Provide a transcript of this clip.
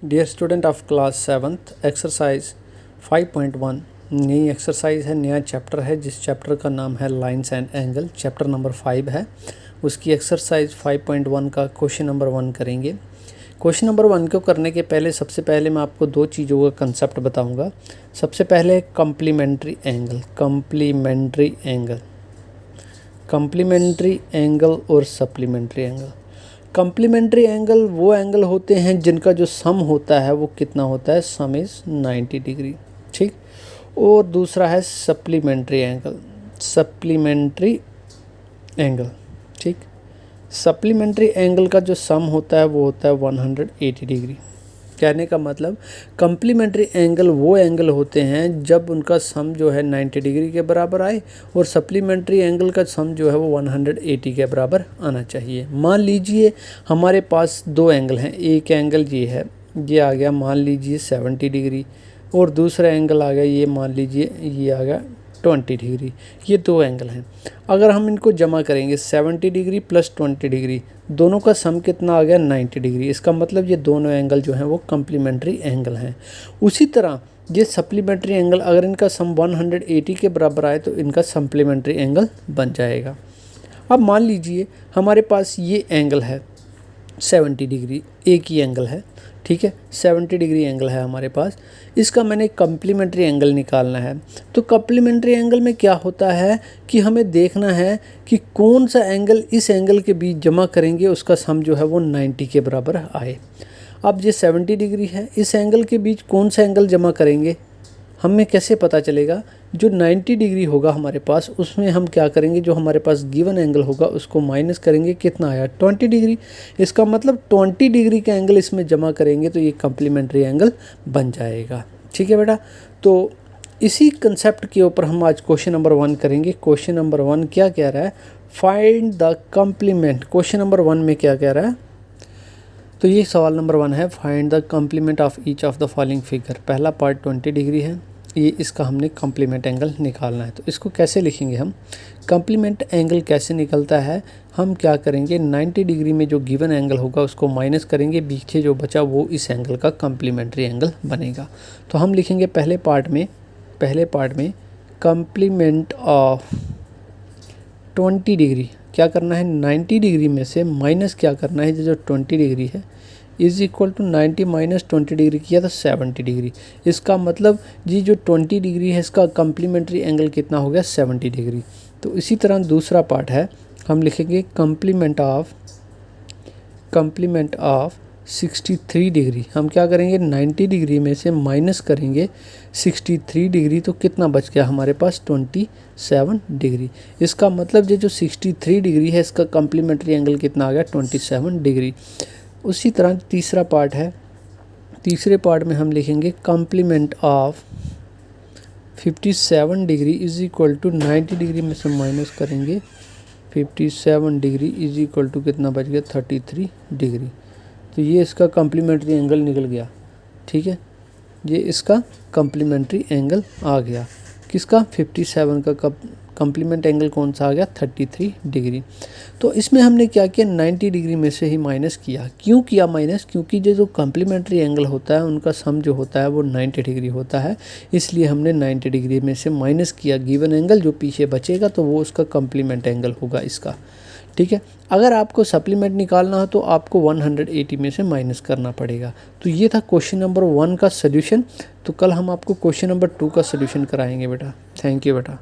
Dear student of class 7th exercise 5.1 नई exercise है, नया चैप्टर है जिस चैप्टर का नाम है lines and angle. Chapter number 5 है, उसकी एक्सरसाइज 5.1 का क्वेश्चन नंबर 1 करेंगे। क्वेश्चन नंबर 1 को करने के पहले सबसे पहले मैं आपको दो चीज़ों का कंसेप्ट बताऊंगा। सबसे पहले कम्प्लीमेंट्री एंगल, कम्प्लीमेंट्री एंगल और सप्लीमेंट्री एंगल। कम्प्लीमेंट्री एंगल वो एंगल होते हैं जिनका जो सम होता है वो कितना होता है, सम इज़ 90 डिग्री, ठीक। और दूसरा है सप्लीमेंट्री एंगल, ठीक। सप्लीमेंट्री एंगल का जो सम होता है वो होता है 180 डिग्री। कहने का मतलब कम्प्लीमेंट्री एंगल वो एंगल होते हैं जब उनका सम जो है 90 डिग्री के बराबर आए और सप्लीमेंट्री एंगल का सम जो है वो 180 के बराबर आना चाहिए। मान लीजिए हमारे पास दो एंगल हैं, एक एंगल ये है, ये आ गया मान लीजिए 70 डिग्री, और दूसरा एंगल आ गया ये मान लीजिए ये आ गया 20 डिग्री। ये दो एंगल हैं। अगर हम इनको जमा करेंगे 70 डिग्री प्लस 20 डिग्री, दोनों का सम कितना आ गया 90 डिग्री। इसका मतलब ये दोनों एंगल जो हैं वो कम्प्लीमेंट्री एंगल हैं। उसी तरह ये सप्लीमेंट्री एंगल अगर इनका सम 180 के बराबर आए तो इनका सप्लीमेंट्री एंगल बन जाएगा। अब मान लीजिए हमारे पास ये एंगल है 70 डिग्री, एक ही एंगल है, ठीक है, 70 डिग्री एंगल है हमारे पास। इसका मैंने कम्प्लीमेंट्री एंगल निकालना है। तो कम्प्लीमेंट्री एंगल में क्या होता है कि हमें देखना है कि कौन सा एंगल इस एंगल के बीच जमा करेंगे उसका सम जो है वो 90 के बराबर आए। अब ये 70 डिग्री है, इस एंगल के बीच कौन सा एंगल जमा करेंगे हमें कैसे पता चलेगा। जो 90 डिग्री होगा हमारे पास उसमें हम क्या करेंगे, जो हमारे पास गिवन एंगल होगा उसको माइनस करेंगे, कितना आया 20 डिग्री। इसका मतलब 20 डिग्री का एंगल इसमें जमा करेंगे तो ये कम्प्लीमेंट्री एंगल बन जाएगा, ठीक है बेटा। तो इसी कंसेप्ट के ऊपर हम आज क्वेश्चन नंबर 1 करेंगे। क्वेश्चन नंबर 1 क्या कह रहा है, find the complement. Question number 1 में क्या कह रहा है, तो ये सवाल नंबर 1 है, find the complement of each of the following figure. पहला पार्ट 20 डिग्री है, ये इसका हमने कम्प्लीमेंट एंगल निकालना है। तो इसको कैसे लिखेंगे हम, कम्प्लीमेंट एंगल कैसे निकलता है, हम क्या करेंगे 90 डिग्री में जो गिवन एंगल होगा उसको माइनस करेंगे, पीछे जो बचा वो इस एंगल का कम्प्लीमेंट्री एंगल बनेगा। तो हम लिखेंगे पहले पार्ट में कम्प्लीमेंट ऑफ 20 डिग्री क्या करना है, 90 डिग्री में से माइनस क्या करना है, जो 20 डिग्री है is equal to 90 minus 20 degree किया तो 70 डिग्री। इसका मतलब जी जो 20 डिग्री है इसका कम्प्लीमेंट्री एंगल कितना हो गया 70 डिग्री। तो इसी तरह दूसरा पार्ट है, हम लिखेंगे कम्प्लीमेंट ऑफ 63 डिग्री। हम क्या करेंगे 90 डिग्री में से माइनस करेंगे 63 डिग्री, तो कितना बच गया हमारे पास 27 डिग्री। इसका मतलब जो 63 डिग्री है इसका कम्प्लीमेंट्री एंगल कितना आ गया 27 डिग्री। उसी तरह तीसरा पार्ट है, तीसरे पार्ट में हम लिखेंगे complement of 57 degree is equal to 90 degree में से माइनस करेंगे 57 डिग्री इज इक्वल टू कितना बच गया 33 डिग्री। तो ये इसका कम्प्लीमेंट्री एंगल निकल गया, ठीक है, ये इसका कम्प्लीमेंट्री एंगल आ गया। किसका 57 का कम्प्लीमेंट एंगल कौन सा आ गया 33 डिग्री। तो इसमें हमने क्या किया 90 डिग्री में से ही माइनस किया। क्यों किया माइनस, क्योंकि जो कम्प्लीमेंट्री एंगल होता है उनका सम जो होता है वो 90 डिग्री होता है, इसलिए हमने 90 डिग्री में से माइनस किया। गिवन एंगल जो पीछे बचेगा तो वो उसका कम्प्लीमेंट एंगल होगा इसका, ठीक है। अगर आपको सप्लीमेंट निकालना हो तो आपको 180 में से माइनस करना पड़ेगा। तो ये था क्वेश्चन नंबर 1 का सोल्यूशन। तो कल हम आपको क्वेश्चन नंबर 2 का सोल्यूशन कराएंगे बेटा। थैंक यू बेटा।